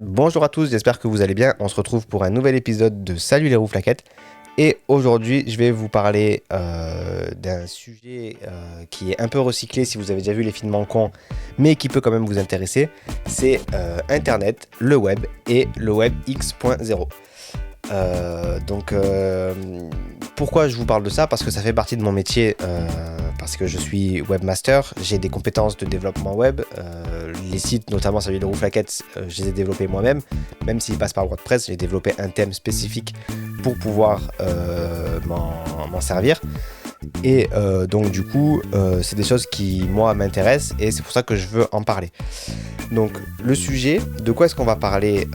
Bonjour à tous, j'espère que vous allez bien. On se retrouve pour un nouvel épisode de Salut les rouflaquettes. Et aujourd'hui, je vais vous parler d'un sujet qui est un peu recyclé si vous avez déjà vu les films manquants, mais qui peut quand même vous intéresser. C'est Internet, le web et le web X.0. Pourquoi je vous parle de ça? Parce que ça fait partie de mon métier, parce que je suis webmaster, j'ai des compétences de développement web, les sites, notamment celui de Rouflaquette, je les ai développés moi-même, même s'ils passent par WordPress, j'ai développé un thème spécifique pour pouvoir m'en servir. Et c'est des choses qui, moi, m'intéressent et c'est pour ça que je veux en parler. Donc, le sujet, de quoi est-ce qu'on va parler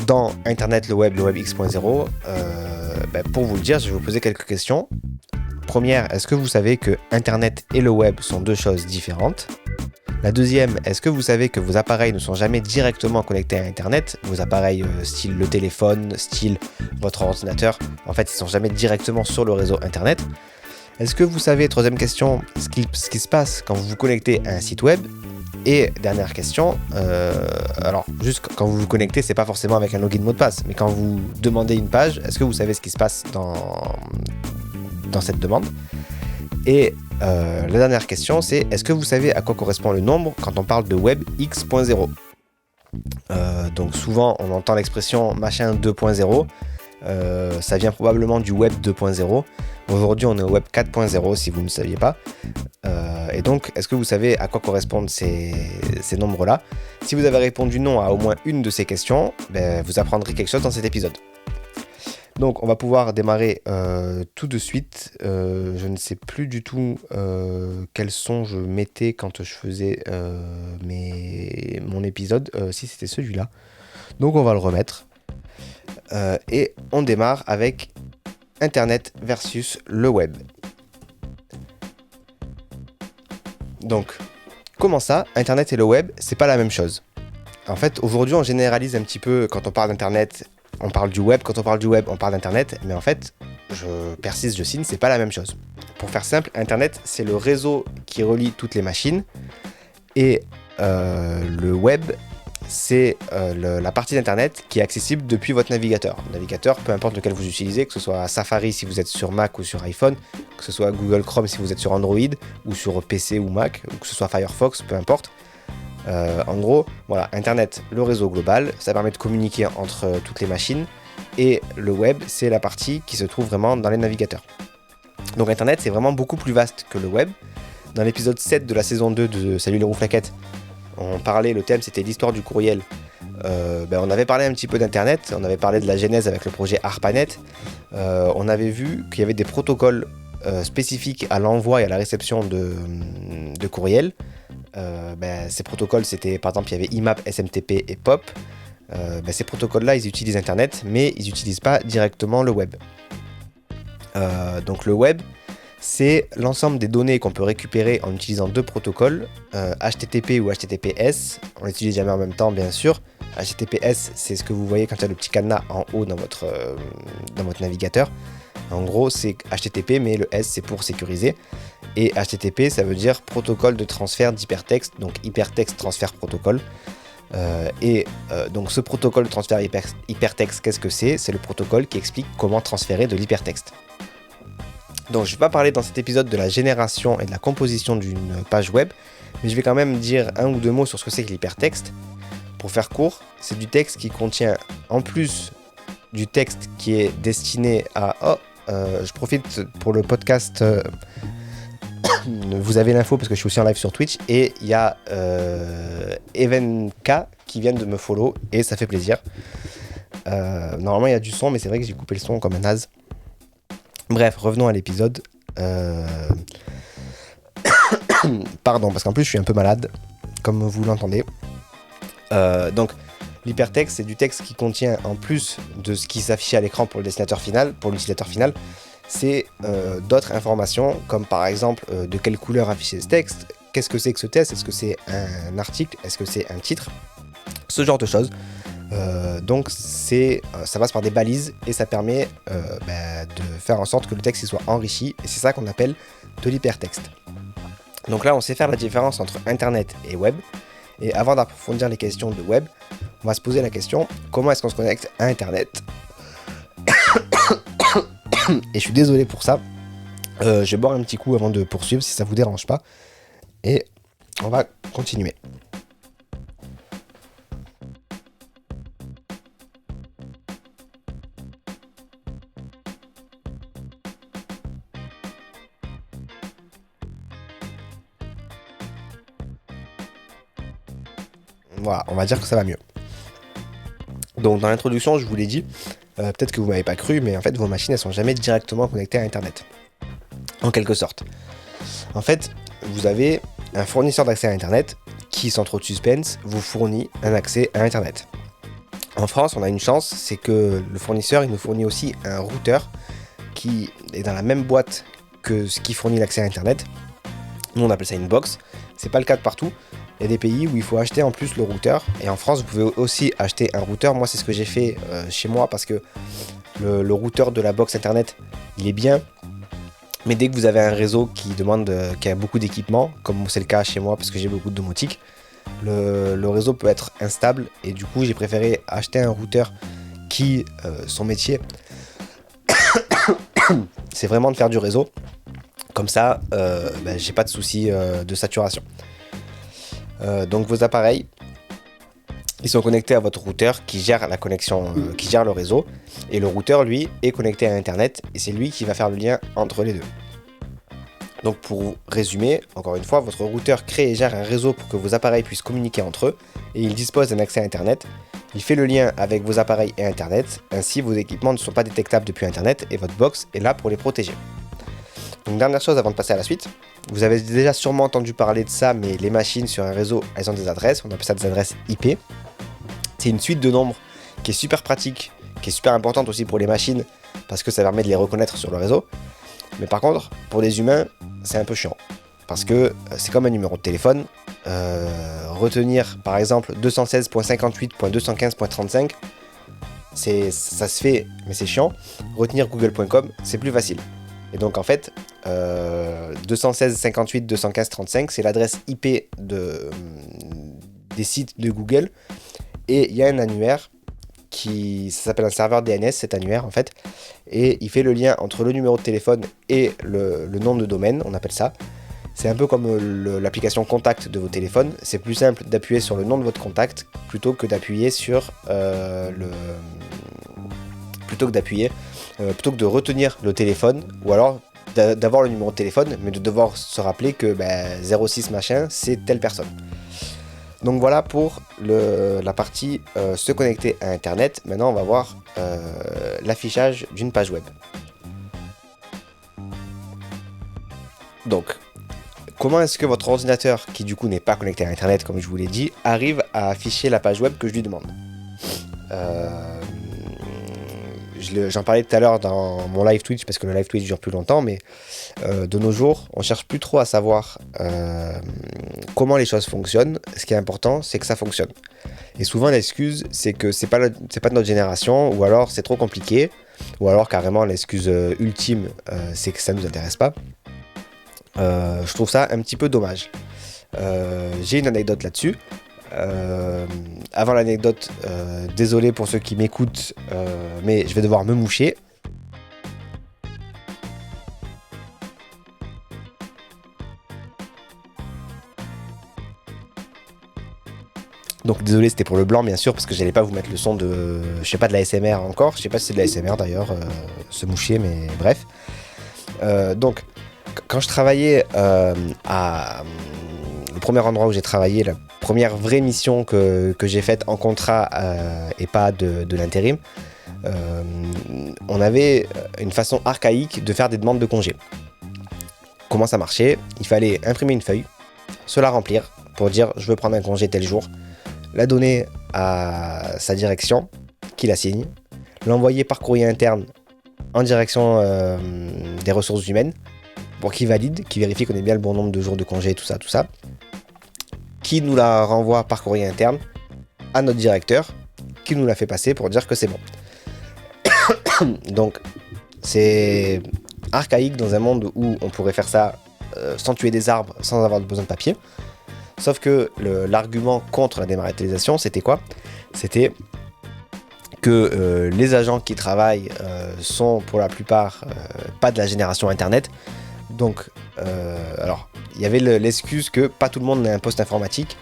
dans Internet, le web X.0 pour vous le dire, je vais vous poser quelques questions. Première, est-ce que vous savez que Internet et le web sont deux choses différentes? La deuxième, est-ce que vous savez que vos appareils ne sont jamais directement connectés à Internet? Vos appareils style le téléphone, style votre ordinateur, en fait, ils ne sont jamais directement sur le réseau Internet. Est-ce que vous savez, troisième question, ce qui se passe quand vous vous connectez à un site web? Et dernière question, juste quand vous vous connectez, c'est pas forcément avec un login mot de passe, mais quand vous demandez une page, est-ce que vous savez ce qui se passe dans cette demande? Et la dernière question, c'est est-ce que vous savez à quoi correspond le nombre quand on parle de web X.0? Donc souvent, on entend l'expression machin 2.0. Ça vient probablement du web 2.0. Aujourd'hui, on est au web 4.0 si vous ne saviez pas. Et donc, est-ce que vous savez à quoi correspondent ces nombres-là? Si vous avez répondu non à au moins une de ces questions, vous apprendrez quelque chose dans cet épisode. Donc, on va pouvoir démarrer tout de suite. Je ne sais plus du tout quel son je mettais quand je faisais mon épisode. Si c'était celui-là. Donc, on va le remettre. Et on démarre avec Internet versus le web. Donc, comment ça, Internet et le web, c'est pas la même chose? En fait, aujourd'hui, on généralise un petit peu, quand on parle d'Internet, on parle du web, quand on parle du web, on parle d'Internet, mais en fait, je persiste, je signe, c'est pas la même chose. Pour faire simple, Internet, c'est le réseau qui relie toutes les machines, et le web, c'est la partie d'Internet qui est accessible depuis votre navigateur. Navigateur, peu importe lequel vous utilisez, que ce soit Safari si vous êtes sur Mac ou sur iPhone, que ce soit Google Chrome si vous êtes sur Android ou sur PC ou Mac, ou que ce soit Firefox, peu importe. En gros, voilà, Internet, le réseau global, ça permet de communiquer entre toutes les machines, et le web, c'est la partie qui se trouve vraiment dans les navigateurs. Donc Internet, c'est vraiment beaucoup plus vaste que le web. Dans l'épisode 7 de la saison 2 de Salut les rouflaquettes, on parlait, le thème c'était l'histoire du courriel. On avait parlé un petit peu d'internet, on avait parlé de la genèse avec le projet ARPANET. On avait vu qu'il y avait des protocoles spécifiques à l'envoi et à la réception de courriel. Ces protocoles, c'était par exemple, il y avait IMAP, SMTP et POP. Ces protocoles là ils utilisent internet, mais ils n'utilisent pas directement le web. Donc le web, c'est l'ensemble des données qu'on peut récupérer en utilisant deux protocoles, HTTP ou HTTPS. On les utilise jamais en même temps, bien sûr. HTTPS, c'est ce que vous voyez quand il y a le petit cadenas en haut dans votre navigateur. En gros, c'est HTTP, mais le S, c'est pour sécuriser. Et HTTP, ça veut dire protocole de transfert d'hypertexte, donc hypertexte transfert protocole. Donc ce protocole de transfert hypertexte, qu'est-ce que c'est? C'est le protocole qui explique comment transférer de l'hypertexte. Donc je ne vais pas parler dans cet épisode de la génération et de la composition d'une page web, mais je vais quand même dire un ou deux mots sur ce que c'est que l'hypertexte. Pour faire court, c'est du texte qui contient, en plus du texte qui est destiné à... je profite pour le podcast, vous avez l'info parce que je suis aussi en live sur Twitch, et il y a Evenk qui vient de me follow, et ça fait plaisir. Normalement il y a du son, mais c'est vrai que j'ai coupé le son comme un naze. Bref, revenons à l'épisode. Pardon, parce qu'en plus je suis un peu malade, comme vous l'entendez. Donc, l'hypertexte, c'est du texte qui contient, en plus de ce qui s'affiche à l'écran pour l'utilisateur final, c'est d'autres informations, comme par exemple de quelle couleur afficher ce texte, qu'est-ce que c'est que ce texte, est-ce que c'est un article, est-ce que c'est un titre, ce genre de choses. Donc ça passe par des balises et ça permet de faire en sorte que le texte soit enrichi, et c'est ça qu'on appelle de l'hypertexte. Donc là on sait faire la différence entre internet et web, et avant d'approfondir les questions de web, on va se poser la question, comment est-ce qu'on se connecte à Internet? Et je suis désolé pour ça. Je vais boire un petit coup avant de poursuivre si ça vous dérange pas. Et on va continuer. Voilà, on va dire que ça va mieux. Donc dans l'introduction, je vous l'ai dit, peut-être que vous m'avez pas cru, mais en fait vos machines elles sont jamais directement connectées à Internet. En quelque sorte. En fait, vous avez un fournisseur d'accès à Internet qui, sans trop de suspense, vous fournit un accès à Internet. En France, on a une chance, c'est que le fournisseur il nous fournit aussi un routeur qui est dans la même boîte que ce qui fournit l'accès à Internet. Nous on appelle ça une box. C'est pas le cas de partout. Il y a des pays où il faut acheter en plus le routeur. Et en France, vous pouvez aussi acheter un routeur. Moi, c'est ce que j'ai fait chez moi parce que le routeur de la box Internet, il est bien. Mais dès que vous avez un réseau qui a beaucoup d'équipements, comme c'est le cas chez moi parce que j'ai beaucoup de domotique, le réseau peut être instable. Et du coup, j'ai préféré acheter un routeur qui, son métier, c'est vraiment de faire du réseau. Comme ça, j'ai pas de soucis de saturation. Donc vos appareils, ils sont connectés à votre routeur qui gère la connexion, qui gère le réseau. Et le routeur, lui, est connecté à Internet et c'est lui qui va faire le lien entre les deux. Donc pour résumer, encore une fois, votre routeur crée et gère un réseau pour que vos appareils puissent communiquer entre eux et il dispose d'un accès à Internet. Il fait le lien avec vos appareils et Internet, ainsi vos équipements ne sont pas détectables depuis Internet et votre box est là pour les protéger. Donc dernière chose avant de passer à la suite, vous avez déjà sûrement entendu parler de ça, mais les machines sur un réseau, elles ont des adresses, on appelle ça des adresses IP. C'est une suite de nombres qui est super pratique, qui est super importante aussi pour les machines, parce que ça permet de les reconnaître sur le réseau. Mais par contre, pour les humains, c'est un peu chiant, parce que c'est comme un numéro de téléphone. Retenir par exemple 216.58.215.35, ça se fait, mais c'est chiant. Retenir google.com, c'est plus facile. Et donc en fait, 216.58.215.35, c'est l'adresse IP des sites de Google. Et il y a un annuaire ça s'appelle un serveur DNS, cet annuaire en fait. Et il fait le lien entre le numéro de téléphone et le nom de domaine, on appelle ça. C'est un peu comme l'application contact de vos téléphones. C'est plus simple d'appuyer sur le nom de votre contact plutôt que d'appuyer plutôt que de retenir le téléphone, ou alors d'avoir le numéro de téléphone, mais de devoir se rappeler que 06 machin, c'est telle personne. Donc voilà pour la partie se connecter à Internet. Maintenant, on va voir l'affichage d'une page web. Donc, comment est-ce que votre ordinateur, qui du coup n'est pas connecté à Internet, comme je vous l'ai dit, arrive à afficher la page web que je lui demande? J'en parlais tout à l'heure dans mon live Twitch, parce que le live Twitch dure plus longtemps, mais de nos jours, on cherche plus trop à savoir comment les choses fonctionnent. Ce qui est important, c'est que ça fonctionne. Et souvent, l'excuse, c'est que c'est pas de notre génération, ou alors c'est trop compliqué, ou alors carrément l'excuse ultime, c'est que ça nous intéresse pas. Je trouve ça un petit peu dommage. J'ai une anecdote là-dessus. Avant l'anecdote, désolé pour ceux qui m'écoutent, mais je vais devoir me moucher. Donc désolé, c'était pour le blanc bien sûr, parce que j'allais pas vous mettre le son de, je sais pas, de la SMR encore. Je sais pas si c'est de la SMR d'ailleurs, se moucher, mais bref. Donc quand je travaillais le premier endroit où j'ai travaillé, la première vraie mission que j'ai faite en contrat et pas de l'intérim, on avait une façon archaïque de faire des demandes de congé. Comment ça marchait? Il fallait imprimer une feuille, se la remplir pour dire je veux prendre un congé tel jour, la donner à sa direction qui la signe, l'envoyer par courrier interne en direction des ressources humaines pour qu'ils valident, qu'ils vérifient qu'on ait bien le bon nombre de jours de congé, tout ça, qui nous la renvoie par courrier interne à notre directeur, qui nous la fait passer pour dire que c'est bon. Donc, c'est archaïque dans un monde où on pourrait faire ça sans tuer des arbres, sans avoir besoin de papier. Sauf que l'argument contre la dématérialisation, c'était quoi? C'était que les agents qui travaillent sont pour la plupart pas de la génération Internet. Donc, alors, il y avait l'excuse que pas tout le monde n'a un poste informatique,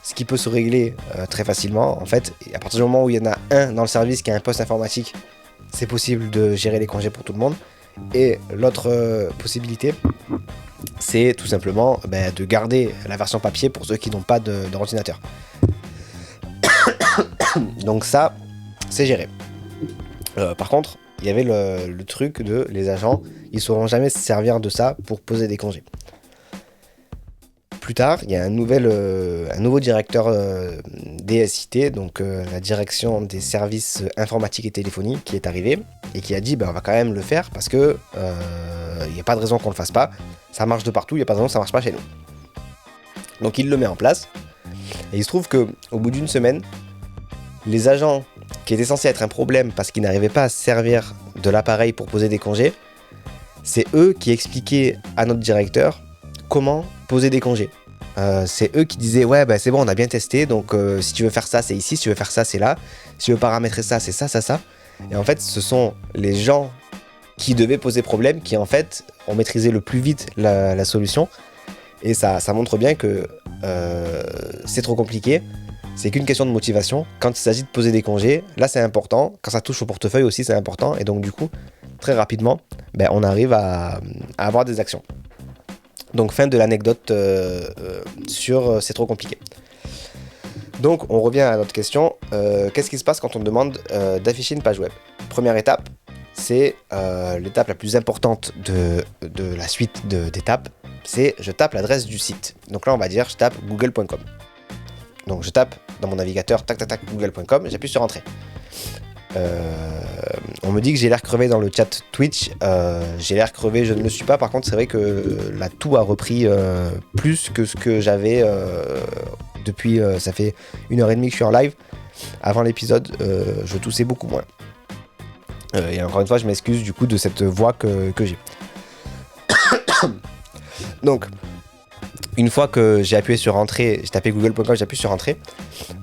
ce qui peut se régler très facilement. En fait, à partir du moment où il y en a un dans le service qui a un poste informatique, c'est possible de gérer les congés pour tout le monde. Et l'autre possibilité, c'est tout simplement de garder la version papier pour ceux qui n'ont pas d'ordinateur. Donc ça, c'est géré. Par contre, il y avait le truc de les agents, ils ne sauront jamais se servir de ça pour poser des congés. Plus tard, il y a un nouveau directeur DSIT, donc la direction des services informatiques et téléphoniques, qui est arrivé et qui a dit on va quand même le faire parce que il n'y a pas de raison qu'on le fasse pas. Ça marche de partout, il n'y a pas de raison que ça marche pas chez nous. Donc il le met en place et il se trouve que au bout d'une semaine, les agents qui étaient censés être un problème parce qu'ils n'arrivaient pas à se servir de l'appareil pour poser des congés, c'est eux qui expliquaient à notre directeur comment poser des congés. C'est eux qui disaient c'est bon, on a bien testé, donc si tu veux faire ça c'est ici, si tu veux faire ça c'est là, si tu veux paramétrer ça c'est ça. Et en fait ce sont les gens qui devaient poser problème qui en fait ont maîtrisé le plus vite la solution. Et ça montre bien que c'est trop compliqué. C'est qu'une question de motivation. Quand il s'agit de poser des congés, là c'est important. Quand ça touche au portefeuille aussi, c'est important. Et donc du coup, très rapidement, on arrive à avoir des actions. Donc fin de l'anecdote sur c'est trop compliqué. Donc on revient à notre question. Qu'est-ce qui se passe quand on demande d'afficher une page web? Première étape, c'est l'étape la plus importante de la suite d'étapes. C'est je tape l'adresse du site. Donc là on va dire je tape google.com. Donc je tape dans mon navigateur google.com, j'appuie sur entrée. On me dit que j'ai l'air crevé dans le chat Twitch. J'ai l'air crevé, je ne le suis pas. Par contre c'est vrai que la toux a repris plus que ce que j'avais depuis, ça fait 1h30 que je suis en live. Avant l'épisode, je toussais beaucoup moins. Et encore une fois je m'excuse du coup de cette voix que j'ai. Donc une fois que j'ai appuyé sur entrée, j'ai tapé google.com, j'ai appuyé sur entrée,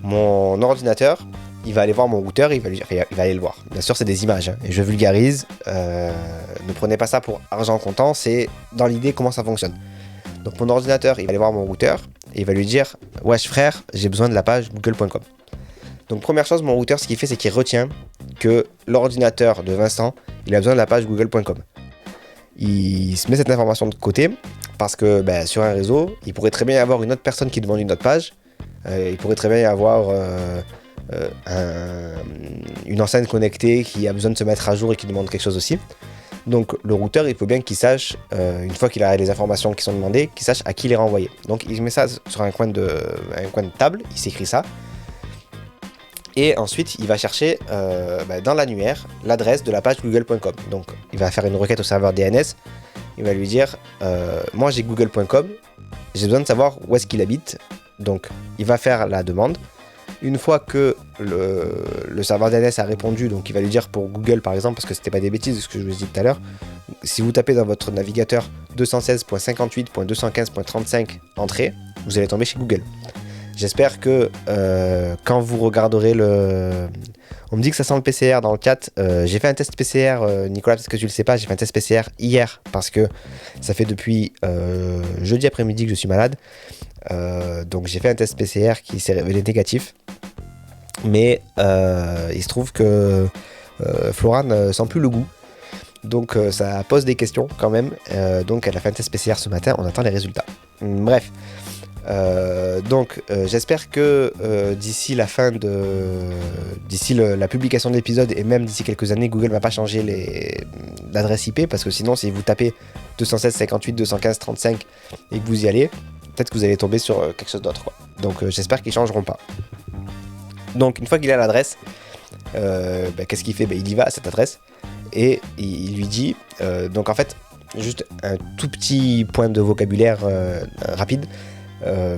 mon ordinateur, il va aller voir mon routeur, il va aller le voir. Bien sûr, c'est des images, et je vulgarise. Ne prenez pas ça pour argent comptant, c'est dans l'idée comment ça fonctionne. Donc mon ordinateur, il va aller voir mon routeur, et il va lui dire « Wesh frère, j'ai besoin de la page google.com ». Donc première chose, mon routeur, ce qu'il fait, c'est qu'il retient que l'ordinateur de Vincent, il a besoin de la page google.com. Il se met cette information de côté, parce que sur un réseau, il pourrait très bien y avoir une autre personne qui demande une autre page. Il pourrait très bien y avoir une enceinte connectée qui a besoin de se mettre à jour et qui demande quelque chose aussi. Donc le routeur, il faut bien qu'il sache, une fois qu'il a les informations qui sont demandées, qu'il sache à qui les renvoyer. Donc il met ça sur un coin de table, il s'écrit ça. Et ensuite, il va chercher dans l'annuaire l'adresse de la page google.com. Donc il va faire une requête au serveur DNS. Il va lui dire moi j'ai google.com, j'ai besoin de savoir où est-ce qu'il habite. Donc il va faire la demande. Une fois que le serveur DNS a répondu, donc il va lui dire pour Google par exemple, parce que c'était pas des bêtises ce que je vous ai dit tout à l'heure, si vous tapez dans votre navigateur 216.58.215.35 entrée, vous allez tomber chez Google. J'espère que quand vous regarderez on me dit que ça sent le PCR dans le chat. J'ai fait un test PCR, Nicolas, parce que tu le sais pas, j'ai fait un test PCR hier parce que ça fait depuis jeudi après-midi que je suis malade. Donc j'ai fait un test PCR qui s'est révélé négatif. Mais il se trouve que Flora ne sent plus le goût. Donc ça pose des questions quand même. Donc elle a fait un test PCR ce matin, on attend les résultats. Bref. Donc j'espère que d'ici la publication de l'épisode et même d'ici quelques années, Google va pas changer l'adresse IP, parce que sinon si vous tapez 216.58.215.35 et que vous y allez, peut-être que vous allez tomber sur quelque chose d'autre, quoi. Donc j'espère qu'ils changeront pas. Donc une fois qu'il a l'adresse, qu'est-ce qu'il fait? Il y va à cette adresse et il lui dit donc en fait juste un tout petit point de vocabulaire rapide.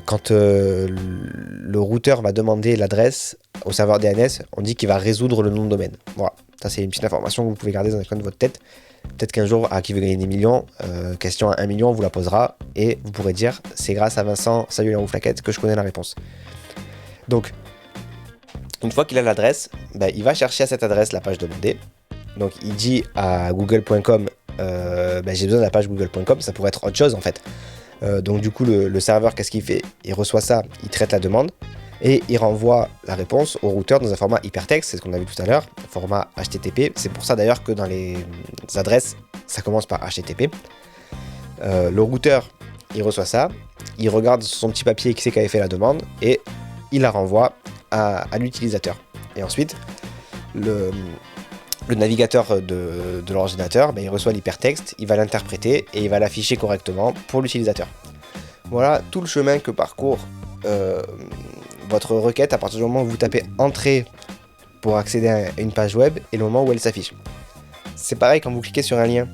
Quand le routeur va demander l'adresse au serveur DNS, on dit qu'il va résoudre le nom de domaine. Voilà. Ça, c'est une petite information que vous pouvez garder dans un coin de votre tête. Peut-être qu'un jour, à qui veut gagner des millions, question à 1 million, on vous la posera et vous pourrez dire c'est grâce à Vincent, salut la rouflaquette, que je connais la réponse. Donc, une fois qu'il a l'adresse, il va chercher à cette adresse la page demandée. Donc, il dit à google.com j'ai besoin de la page google.com, ça pourrait être autre chose en fait. Donc, du coup, le serveur, qu'est-ce qu'il fait? Il reçoit ça, il traite la demande et il renvoie la réponse au routeur dans un format hypertexte, c'est ce qu'on a vu tout à l'heure, format HTTP. C'est pour ça d'ailleurs que dans les adresses, ça commence par HTTP. Le routeur, il reçoit ça, il regarde son petit papier qui sait qu'il avait fait la demande et il la renvoie à l'utilisateur. Et ensuite, le navigateur de l'ordinateur, il reçoit l'hypertexte, il va l'interpréter et il va l'afficher correctement pour l'utilisateur. Voilà tout le chemin que parcourt votre requête à partir du moment où vous tapez entrée pour accéder à une page web et le moment où elle s'affiche. C'est pareil quand vous cliquez sur un lien,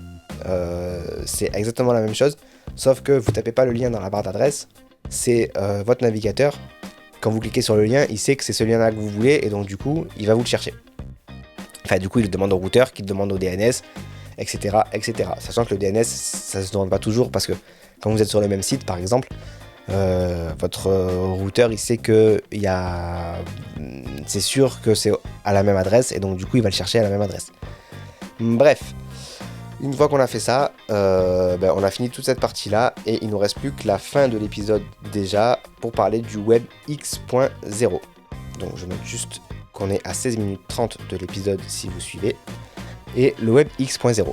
c'est exactement la même chose, sauf que vous tapez pas le lien dans la barre d'adresse, c'est votre navigateur. Quand vous cliquez sur le lien, il sait que c'est ce lien là que vous voulez et donc du coup il va vous le chercher. Enfin du coup il le demande au routeur, qui le demande au DNS, etc., etc. Sachant que le DNS ça se demande pas toujours parce que quand vous êtes sur le même site par exemple, votre routeur il sait que c'est sûr que c'est à la même adresse et donc du coup il va le chercher à la même adresse. Bref, une fois qu'on a fait ça, on a fini toute cette partie là et il nous reste plus que la fin de l'épisode déjà pour parler du web X.0. Donc je note juste qu'on est à 16 minutes 30 de l'épisode si vous suivez, et le web X.0.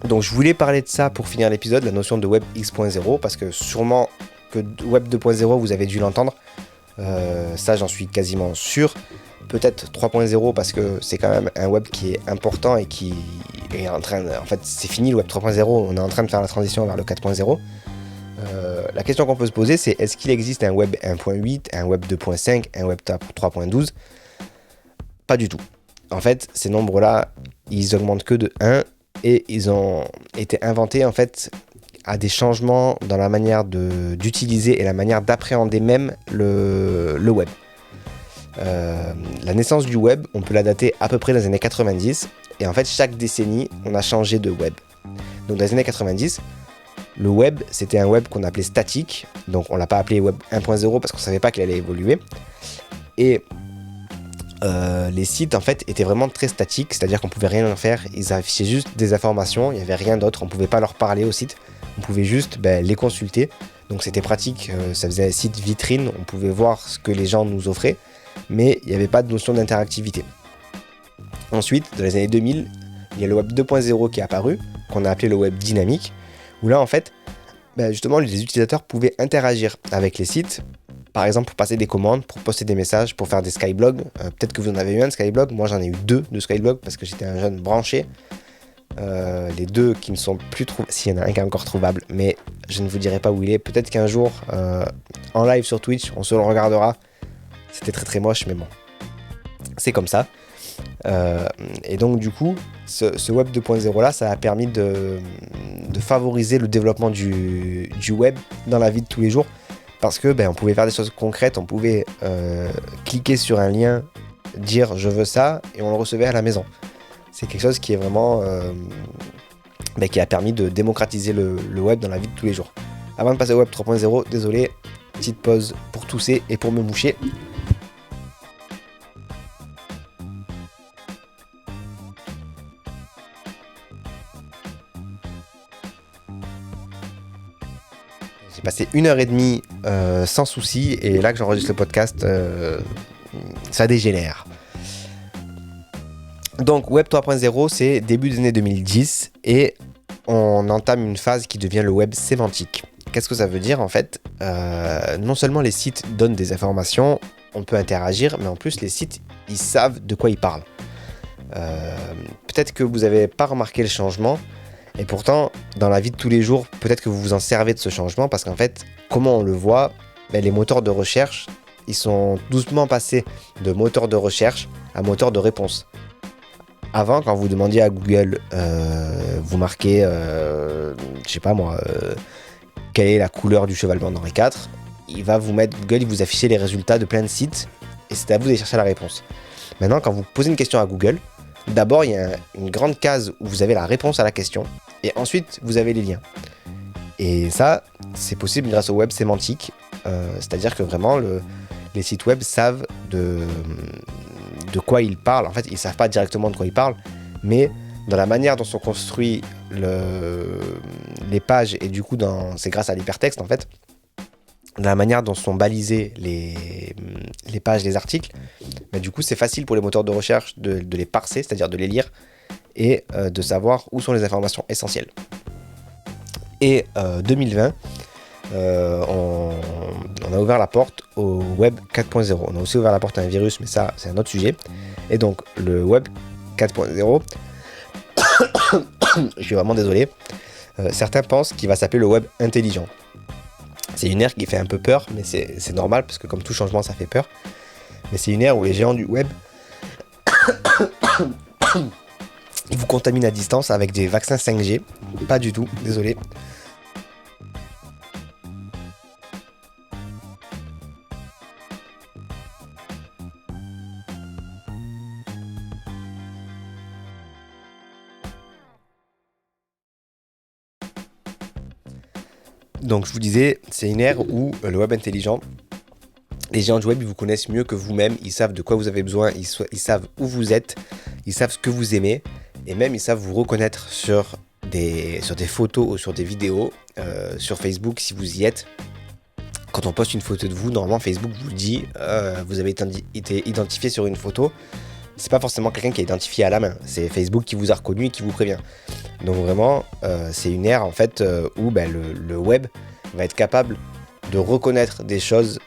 Donc je voulais parler de ça pour finir l'épisode, la notion de web X.0, parce que sûrement que web 2.0 vous avez dû l'entendre, ça j'en suis quasiment sûr. Peut-être 3.0 parce que c'est quand même un web qui est important et qui est en train de... En fait c'est fini le web 3.0, on est en train de faire la transition vers le 4.0. La question qu'on peut se poser c'est est-ce qu'il existe un web 1.8, un web 2.5, un web 3.12 ? Pas du tout. En fait ces nombres là ils augmentent que de 1 et ils ont été inventés en fait à des changements dans la manière d'utiliser et la manière d'appréhender même le web. La naissance du web, on peut la dater à peu près dans les années 90 et en fait chaque décennie on a changé de web. Donc dans les années 90, le web c'était un web qu'on appelait statique, donc on l'a pas appelé web 1.0 parce qu'on savait pas qu'il allait évoluer, et les sites en fait étaient vraiment très statiques, c'est-à-dire qu'on pouvait rien en faire, ils affichaient juste des informations, il n'y avait rien d'autre, on pouvait pas leur parler au site, on pouvait juste les consulter, donc c'était pratique, ça faisait un site vitrine, on pouvait voir ce que les gens nous offraient, mais il n'y avait pas de notion d'interactivité. Ensuite, dans les années 2000, il y a le web 2.0 qui est apparu, qu'on a appelé le web dynamique, où là en fait, justement les utilisateurs pouvaient interagir avec les sites, par exemple pour passer des commandes, pour poster des messages, pour faire des skyblogs. Peut-être que vous en avez eu un de skyblog, moi j'en ai eu 2 de skyblog parce que j'étais un jeune branché. Les 2 qui ne sont plus trouvables, s'il y en a un qui est encore trouvable, mais je ne vous dirai pas où il est. Peut-être qu'un jour, en live sur Twitch, on se le regardera. C'était très très moche, mais bon, c'est comme ça. Et donc du coup, ce web 2.0 là, ça a permis de favoriser le développement du web dans la vie de tous les jours. Parce que on pouvait faire des choses concrètes, on pouvait cliquer sur un lien, dire je veux ça, et on le recevait à la maison. C'est quelque chose qui est vraiment qui a permis de démocratiser le web dans la vie de tous les jours. Avant de passer au web 3.0, désolé, petite pause pour tousser et pour me moucher. J'ai passé 1h30 sans souci et là que j'enregistre le podcast, ça dégénère. Donc Web 3.0 c'est début des années 2010 et on entame une phase qui devient le web sémantique. Qu'est-ce que ça veut dire en fait ? Non seulement les sites donnent des informations, on peut interagir, mais en plus les sites ils savent de quoi ils parlent. Peut-être que vous n'avez pas remarqué le changement. Et pourtant, dans la vie de tous les jours, peut-être que vous vous en servez de ce changement parce qu'en fait, comment on le voit, les moteurs de recherche, ils sont doucement passés de moteurs de recherche à moteurs de réponse. Avant, quand vous demandiez à Google, vous marquez, je sais pas moi, quelle est la couleur du cheval blanc d'Henri IV, il va vous mettre, Google, il vous afficher les résultats de plein de sites et c'est à vous d'aller chercher la réponse. Maintenant, quand vous posez une question à Google, D'abord, il y a une grande case où vous avez la réponse à la question, et ensuite, vous avez les liens. Et ça, c'est possible grâce au web sémantique, c'est-à-dire que vraiment, les sites web savent de quoi ils parlent. En fait, ils ne savent pas directement de quoi ils parlent, mais dans la manière dont sont construits les pages, et du coup, c'est grâce à l'hypertexte, en fait, dans la manière dont sont balisées les pages, les articles, mais du coup, c'est facile pour les moteurs de recherche de les parser, c'est-à-dire de les lire, et de savoir où sont les informations essentielles. Et 2020, on a ouvert la porte au Web 4.0. On a aussi ouvert la porte à un virus, mais ça, c'est un autre sujet. Et donc, le Web 4.0, je suis vraiment désolé, certains pensent qu'il va s'appeler le Web intelligent. C'est une ère qui fait un peu peur, mais c'est normal, parce que comme tout changement, ça fait peur. Mais c'est une ère où les géants du web ils vous contaminent à distance avec des vaccins 5G. Pas du tout, désolé. Donc je vous disais, c'est une ère où le web intelligent, les géants du web, ils vous connaissent mieux que vous-même, ils savent de quoi vous avez besoin, ils savent où vous êtes, ils savent ce que vous aimez, et même ils savent vous reconnaître sur des photos ou sur des vidéos, sur Facebook si vous y êtes. Quand on poste une photo de vous, normalement Facebook vous dit vous avez été identifié sur une photo. C'est pas forcément quelqu'un qui est identifié à la main, c'est Facebook qui vous a reconnu et qui vous prévient. Donc vraiment, c'est une ère en fait où le web va être capable de reconnaître des choses.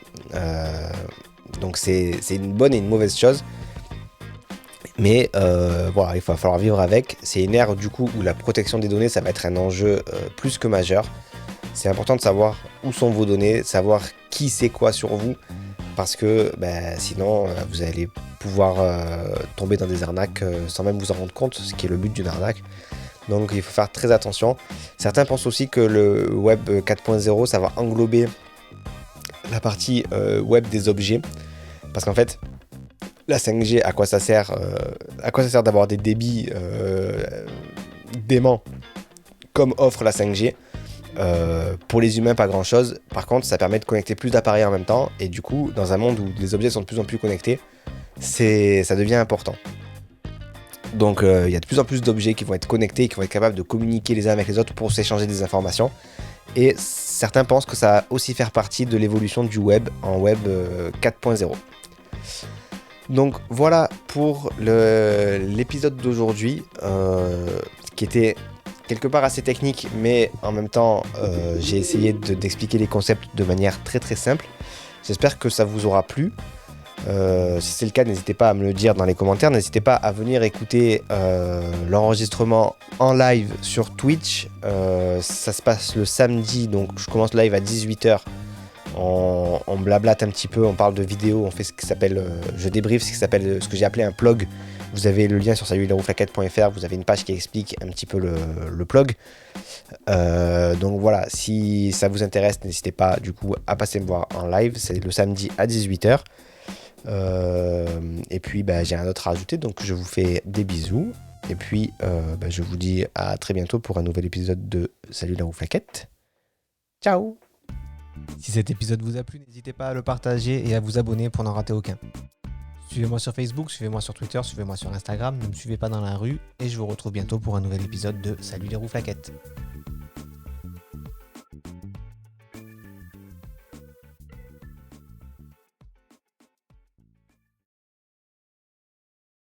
Donc c'est une bonne et une mauvaise chose. Mais voilà, il va falloir vivre avec. C'est une ère du coup où la protection des données, ça va être un enjeu plus que majeur. C'est important de savoir où sont vos données, savoir qui sait quoi sur vous. Parce que sinon, vous allez pouvoir tomber dans des arnaques sans même vous en rendre compte, ce qui est le but d'une arnaque. Donc il faut faire très attention. Certains pensent aussi que le web 4.0, ça va englober la partie web des objets. Parce qu'en fait, la 5G, à quoi ça sert d'avoir des débits déments comme offre la 5G. Pour les humains, pas grand chose. Par contre, ça permet de connecter plus d'appareils en même temps. Et du coup, dans un monde où les objets sont de plus en plus connectés, ça devient important. Donc, il y a de plus en plus d'objets qui vont être connectés et qui vont être capables de communiquer les uns avec les autres pour s'échanger des informations. Et certains pensent que ça va aussi faire partie de l'évolution du web en web 4.0. Donc voilà pour l'épisode d'aujourd'hui, qui était quelque part assez technique, mais en même temps, j'ai essayé d'expliquer les concepts de manière très très simple. J'espère que ça vous aura plu. Si c'est le cas, n'hésitez pas à me le dire dans les commentaires. N'hésitez pas à venir écouter l'enregistrement en live sur Twitch. Ça se passe le samedi, donc je commence live à 18h. On blablate un petit peu, on parle de vidéos, on fait ce qui s'appelle, je débriefe ce que j'ai appelé un plug. Vous avez le lien sur salulerouflaquette.fr, vous avez une page qui explique un petit peu le plug. Donc voilà, si ça vous intéresse, n'hésitez pas du coup à passer me voir en live, c'est le samedi à 18h. Et puis j'ai rien d'autre à rajouter, donc je vous fais des bisous. Et puis je vous dis à très bientôt pour un nouvel épisode de Salut la Rouflaquette. Ciao. Si cet épisode vous a plu, n'hésitez pas à le partager et à vous abonner pour n'en rater aucun. Suivez-moi sur Facebook, suivez-moi sur Twitter, suivez-moi sur Instagram, ne me suivez pas dans la rue et je vous retrouve bientôt pour un nouvel épisode de Salut les Rouflaquettes.